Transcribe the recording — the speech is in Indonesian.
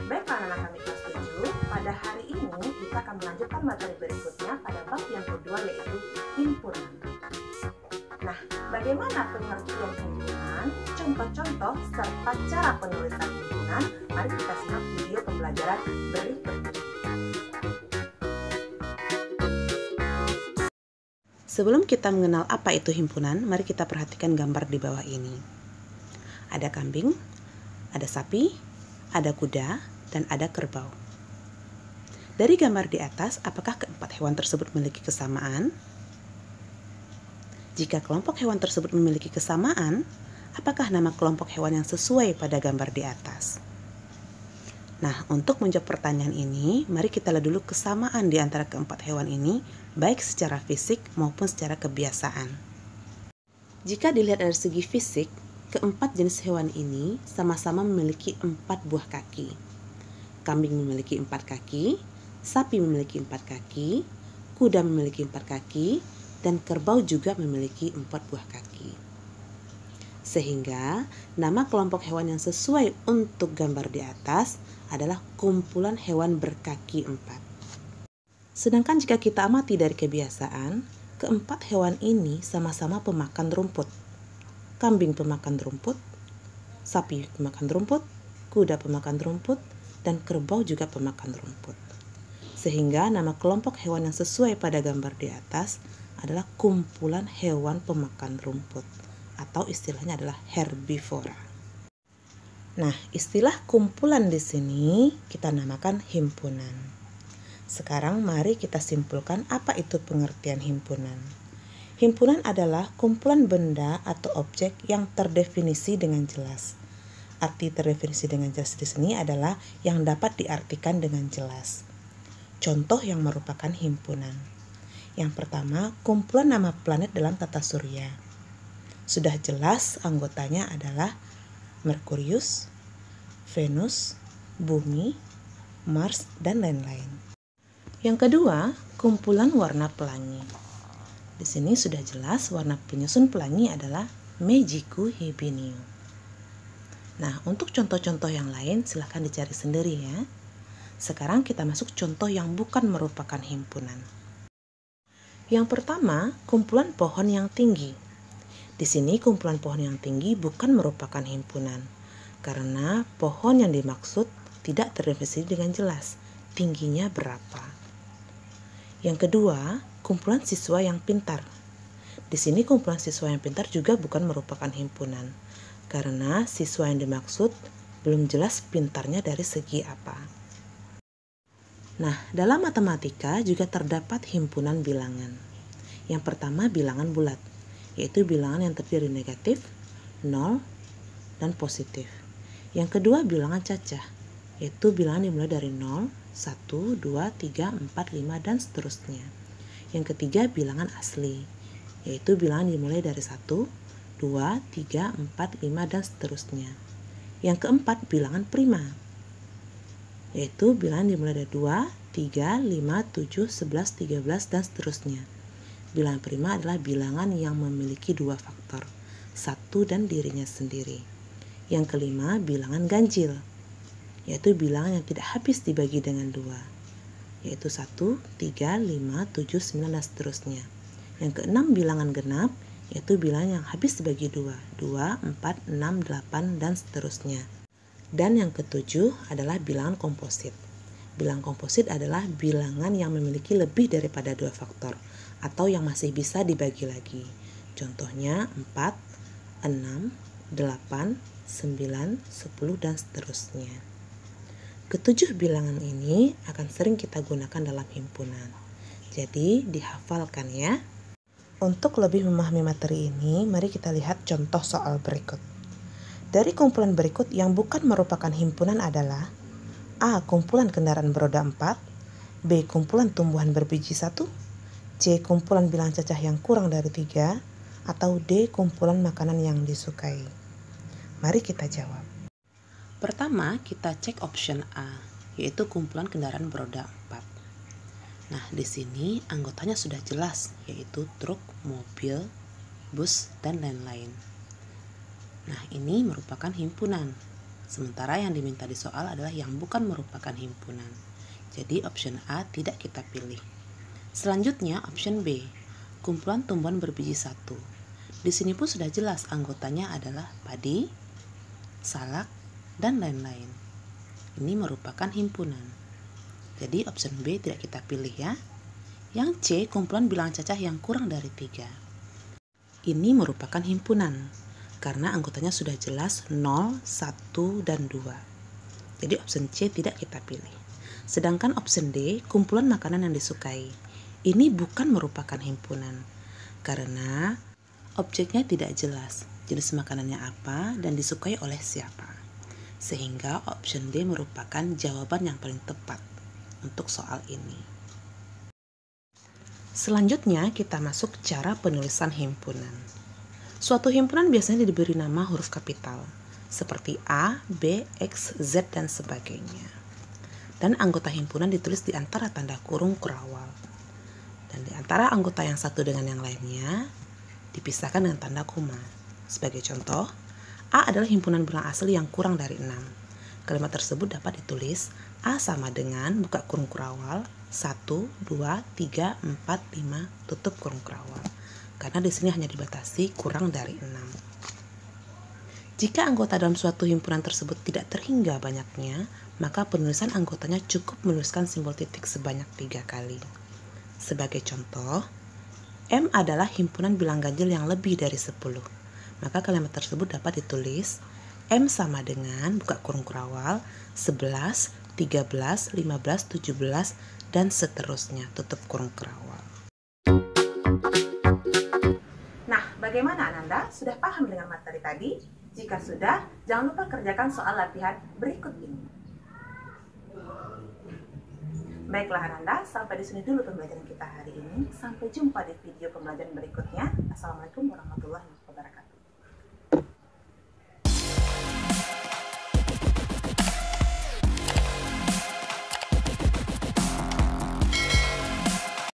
Baiklah anak-anak kami kelas 7, pada hari ini kita akan melanjutkan materi berikutnya pada bab yang kedua yaitu himpunan. Nah, bagaimana pengertian himpunan, contoh-contoh, serta cara penulisan himpunan? Mari kita simak video pembelajaran berikut ini. Sebelum kita mengenal apa itu himpunan, mari kita perhatikan gambar di bawah ini. Ada kambing, ada sapi, ada kuda, dan ada kerbau. Dari gambar di atas, apakah keempat hewan tersebut memiliki kesamaan? Jika kelompok hewan tersebut memiliki kesamaan, apakah nama kelompok hewan yang sesuai pada gambar di atas? Nah, untuk menjawab pertanyaan ini, mari kita lihat dulu kesamaan di antara keempat hewan ini, baik secara fisik maupun secara kebiasaan. Jika dilihat dari segi fisik, keempat jenis hewan ini sama-sama memiliki 4 buah kaki. Kambing memiliki 4 kaki, sapi memiliki 4 kaki, kuda memiliki 4 kaki, dan kerbau juga memiliki 4 buah kaki. Sehingga nama kelompok hewan yang sesuai untuk gambar di atas adalah kumpulan hewan berkaki 4. Sedangkan jika kita amati dari kebiasaan, keempat hewan ini sama-sama pemakan rumput. Kambing pemakan rumput, sapi pemakan rumput, kuda pemakan rumput, dan kerbau juga pemakan rumput. Sehingga nama kelompok hewan yang sesuai pada gambar di atas adalah kumpulan hewan pemakan rumput, atau istilahnya adalah herbivora. Nah, istilah kumpulan di sini kita namakan himpunan. Sekarang mari kita simpulkan apa itu pengertian himpunan. Himpunan adalah kumpulan benda atau objek yang terdefinisi dengan jelas. Arti terdefinisi dengan jelas di sini adalah yang dapat diartikan dengan jelas. Contoh yang merupakan himpunan. Yang pertama, kumpulan nama planet dalam tata surya. Sudah jelas anggotanya adalah Merkurius, Venus, Bumi, Mars, dan lain-lain. Yang kedua, kumpulan warna pelangi. Di sini sudah jelas warna penyusun pelangi adalah Magicu Hibinium. Nah, untuk contoh-contoh yang lain silahkan dicari sendiri ya. Sekarang kita masuk contoh yang bukan merupakan himpunan. Yang pertama, kumpulan pohon yang tinggi. Di sini kumpulan pohon yang tinggi bukan merupakan himpunan, karena pohon yang dimaksud tidak terdefinisi dengan jelas tingginya berapa. Yang kedua, kumpulan siswa yang pintar. Di sini kumpulan siswa yang pintar juga bukan merupakan himpunan, karena siswa yang dimaksud belum jelas pintarnya dari segi apa. Nah, dalam matematika juga terdapat himpunan bilangan. Yang pertama, bilangan bulat, yaitu bilangan yang terdiri negatif, 0, dan positif. Yang kedua, bilangan cacah, yaitu bilangan dimulai dari 0, 1, 2, 3, 4, 5, dan seterusnya. Yang ketiga, bilangan asli, yaitu bilangan dimulai dari 1, 2, 3, 4, 5, dan seterusnya. Yang keempat, bilangan prima, yaitu bilangan dimulai dari 2, 3, 5, 7, 11, 13, dan seterusnya. Bilangan prima adalah bilangan yang memiliki 2 faktor, 1 dan dirinya sendiri. Yang kelima, bilangan ganjil, yaitu bilangan yang tidak habis dibagi dengan 2, yaitu 1, 3, 5, 7, 9, dan seterusnya. Yang keenam, bilangan genap, yaitu bilangan yang habis dibagi 2, 2, 4, 6, 8, dan seterusnya. Dan yang ketujuh adalah bilangan komposit. Bilangan komposit adalah bilangan yang memiliki lebih daripada 2 faktor, atau yang masih bisa dibagi lagi. Contohnya 4, 6, 8, 9, 10, dan seterusnya. Ketujuh bilangan ini akan sering kita gunakan dalam himpunan. Jadi dihafalkan ya. Untuk lebih memahami materi ini, mari kita lihat contoh soal berikut. Dari kumpulan berikut yang bukan merupakan himpunan adalah A. Kumpulan kendaraan beroda 4, B. Kumpulan tumbuhan berbiji 1, C. Kumpulan bilangan cacah yang kurang dari 3, atau D. Kumpulan makanan yang disukai. Mari kita jawab. Pertama, kita cek option A, yaitu kumpulan kendaraan beroda 4. Nah, di sini anggotanya sudah jelas, yaitu truk, mobil, bus, dan lain-lain. Nah, ini merupakan himpunan. Sementara yang diminta di soal adalah yang bukan merupakan himpunan. Jadi option A tidak kita pilih. Selanjutnya option B, kumpulan tumbuhan berbiji satu. Di sini pun sudah jelas anggotanya adalah padi, salak, dan lain-lain. Ini merupakan himpunan. Jadi option B tidak kita pilih ya. Yang C, kumpulan bilangan cacah yang kurang dari 3. Ini merupakan himpunan karena anggotanya sudah jelas 0, 1, dan 2. Jadi option C tidak kita pilih. Sedangkan option D, kumpulan makanan yang disukai. Ini bukan merupakan himpunan karena objeknya tidak jelas, jenis makanannya apa dan disukai oleh siapa. Sehingga option D merupakan jawaban yang paling tepat untuk soal ini. Selanjutnya kita masuk cara penulisan himpunan. Suatu himpunan biasanya diberi nama huruf kapital, seperti A, B, X, Z, dan sebagainya. Dan anggota himpunan ditulis di antara tanda kurung kurawal. Dan di antara anggota yang satu dengan yang lainnya dipisahkan dengan tanda koma. Sebagai contoh, A adalah himpunan bilang asli yang kurang dari 6. Kalimat tersebut dapat ditulis A sama dengan buka kurung kurawal 1, 2, 3, 4, 5 tutup kurung kurawal. Karena di sini hanya dibatasi kurang dari 6. Jika anggota dalam suatu himpunan tersebut tidak terhingga banyaknya, maka penulisan anggotanya cukup menuliskan simbol titik sebanyak 3 kali. Sebagai contoh, M adalah himpunan bilang ganjil yang lebih dari 10. Maka kalimat tersebut dapat ditulis M sama dengan buka kurung kurawal 11, 13, 15, 17, dan seterusnya tutup kurung kurawal. Nah, bagaimana Ananda? Sudah paham dengan materi tadi? Jika sudah, jangan lupa kerjakan soal latihan berikut ini. Baiklah Ananda, sampai di sini dulu pembelajaran kita hari ini. Sampai jumpa di video pembelajaran berikutnya. Assalamualaikum warahmatullahi wabarakatuh.